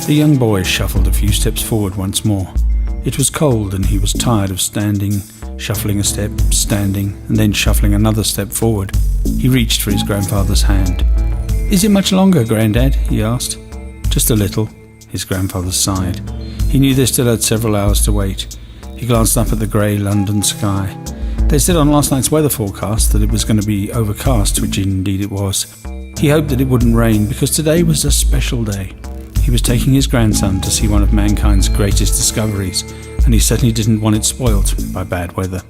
The young boy shuffled a few steps forward once more. It was cold and he was tired of standing, shuffling a step, standing, and then shuffling another step forward. He reached for his grandfather's hand. "Is it much longer, Grandad?" he asked. "Just a little," his grandfather sighed. He knew they still had several hours to wait. He glanced up at the grey London sky. They said on last night's weather forecast that it was going to be overcast, which indeed it was. He hoped that it wouldn't rain, because today was a special day. He was taking his grandson to see one of mankind's greatest discoveries, and he certainly didn't want it spoilt by bad weather.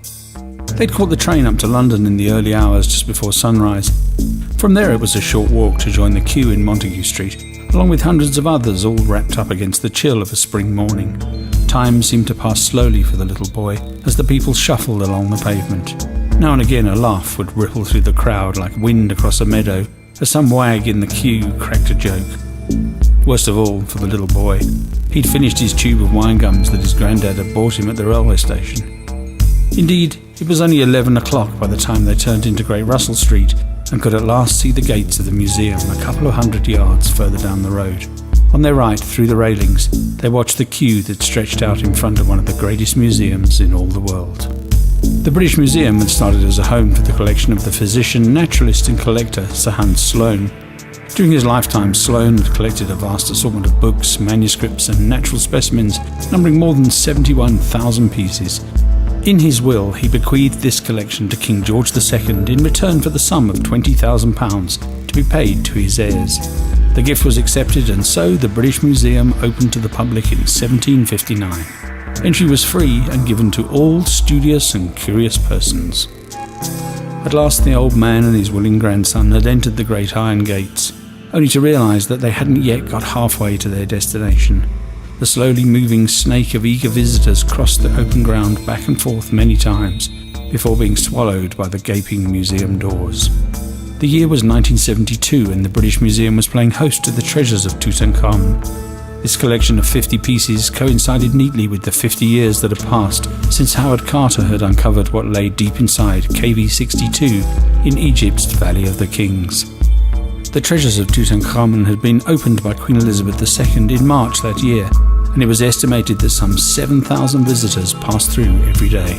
They'd caught the train up to London in the early hours just before sunrise. From there it was a short walk to join the queue in Montague Street, along with hundreds of others all wrapped up against the chill of a spring morning. Time seemed to pass slowly for the little boy as the people shuffled along the pavement. Now and again a laugh would ripple through the crowd like wind across a meadow as some wag in the queue cracked a joke. Worst of all, for the little boy, he'd finished his tube of wine gums that his granddad had bought him at the railway station. Indeed, it was only 11 o'clock by the time they turned into Great Russell Street and could at last see the gates of the museum a couple of 100 yards further down the road. On their right, through the railings, they watched the queue that stretched out in front of one of the greatest museums in all the world. The British Museum had started as a home for the collection of the physician, naturalist and collector Sir Hans Sloane. During his lifetime, Sloane had collected a vast assortment of books, manuscripts and natural specimens, numbering more than 71,000 pieces. In his will, he bequeathed this collection to King George II in return for the sum of £20,000 to be paid to his heirs. The gift was accepted, and so the British Museum opened to the public in 1759. Entry was free and given to all studious and curious persons. At last the old man and his willing grandson had entered the great iron gates, only to realise that they hadn't yet got halfway to their destination. The slowly moving snake of eager visitors crossed the open ground back and forth many times before being swallowed by the gaping museum doors. The year was 1972 and the British Museum was playing host to the treasures of Tutankhamun. This collection of 50 pieces coincided neatly with the 50 years that had passed since Howard Carter had uncovered what lay deep inside KV-62 in Egypt's Valley of the Kings. The treasures of Tutankhamun had been opened by Queen Elizabeth II in March that year, and it was estimated that some 7,000 visitors passed through every day.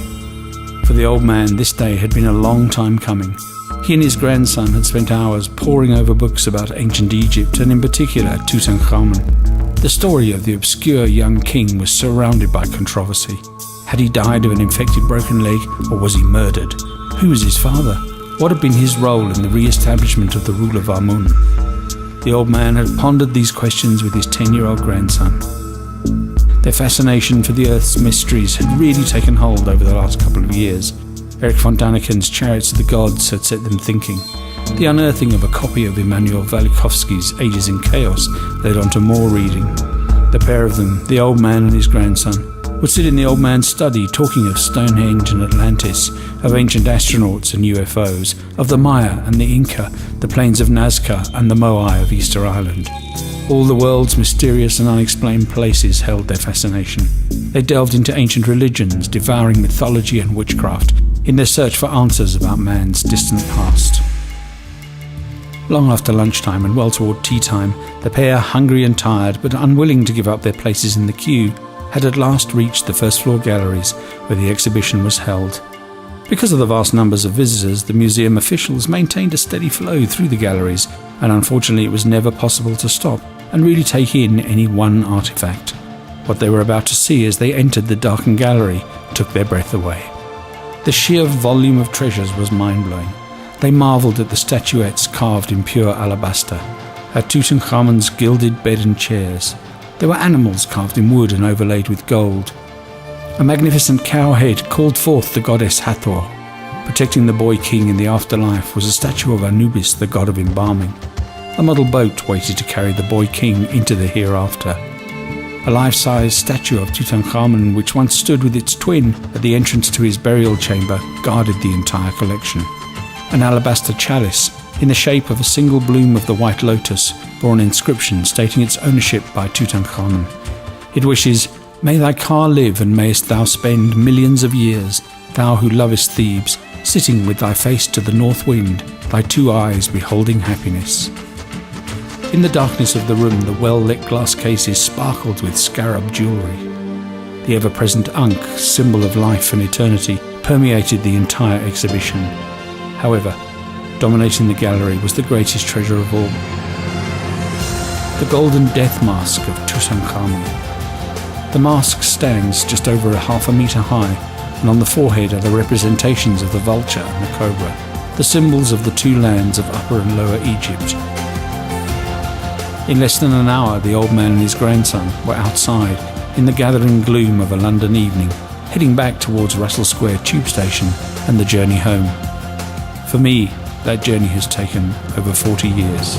For the old man, this day had been a long time coming. He and his grandson had spent hours poring over books about ancient Egypt and in particular Tutankhamun. The story of the obscure young king was surrounded by controversy. Had he died of an infected broken leg, or was he murdered? Who was his father? What had been his role in the re-establishment of the rule of Amun? The old man had pondered these questions with his 10-year-old grandson. Their fascination for the Earth's mysteries had really taken hold over the last couple of years. Erich von Daniken's Chariots of the Gods had set them thinking. The unearthing of a copy of Immanuel Velikovsky's Ages in Chaos led on to more reading. The pair of them, the old man and his grandson, would sit in the old man's study talking of Stonehenge and Atlantis, of ancient astronauts and UFOs, of the Maya and the Inca, the plains of Nazca and the Moai of Easter Island. All the world's mysterious and unexplained places held their fascination. They delved into ancient religions, devouring mythology and witchcraft, in their search for answers about man's distant past. Long after lunchtime and well toward tea time, the pair, hungry and tired but unwilling to give up their places in the queue, had at last reached the first-floor galleries where the exhibition was held. Because of the vast numbers of visitors, the museum officials maintained a steady flow through the galleries, and unfortunately it was never possible to stop and really take in any one artifact. What they were about to see as they entered the darkened gallery took their breath away. The sheer volume of treasures was mind-blowing. They marvelled at the statuettes carved in pure alabaster, at Tutankhamun's gilded bed and chairs. There were animals carved in wood and overlaid with gold. A magnificent cow head called forth the goddess Hathor. Protecting the boy king in the afterlife was a statue of Anubis, the god of embalming. A model boat waited to carry the boy king into the hereafter. A life-size statue of Tutankhamun, which once stood with its twin at the entrance to his burial chamber, guarded the entire collection. An alabaster chalice, in the shape of a single bloom of the white lotus, bore an inscription stating its ownership by Tutankhamun. It wishes, "May thy car live and mayest thou spend millions of years, thou who lovest Thebes, sitting with thy face to the north wind, thy two eyes beholding happiness." In the darkness of the room, the well-lit glass cases sparkled with scarab jewellery. The ever-present Ankh, symbol of life and eternity, permeated the entire exhibition. However, dominating the gallery was the greatest treasure of all: the golden death mask of Tutankhamun. The mask stands just over 1/2 metre high, and on the forehead are the representations of the vulture and the cobra, the symbols of the two lands of Upper and Lower Egypt. In less than an hour, the old man and his grandson were outside, in the gathering gloom of a London evening, heading back towards Russell Square tube station and the journey home. For me, that journey has taken over 40 years.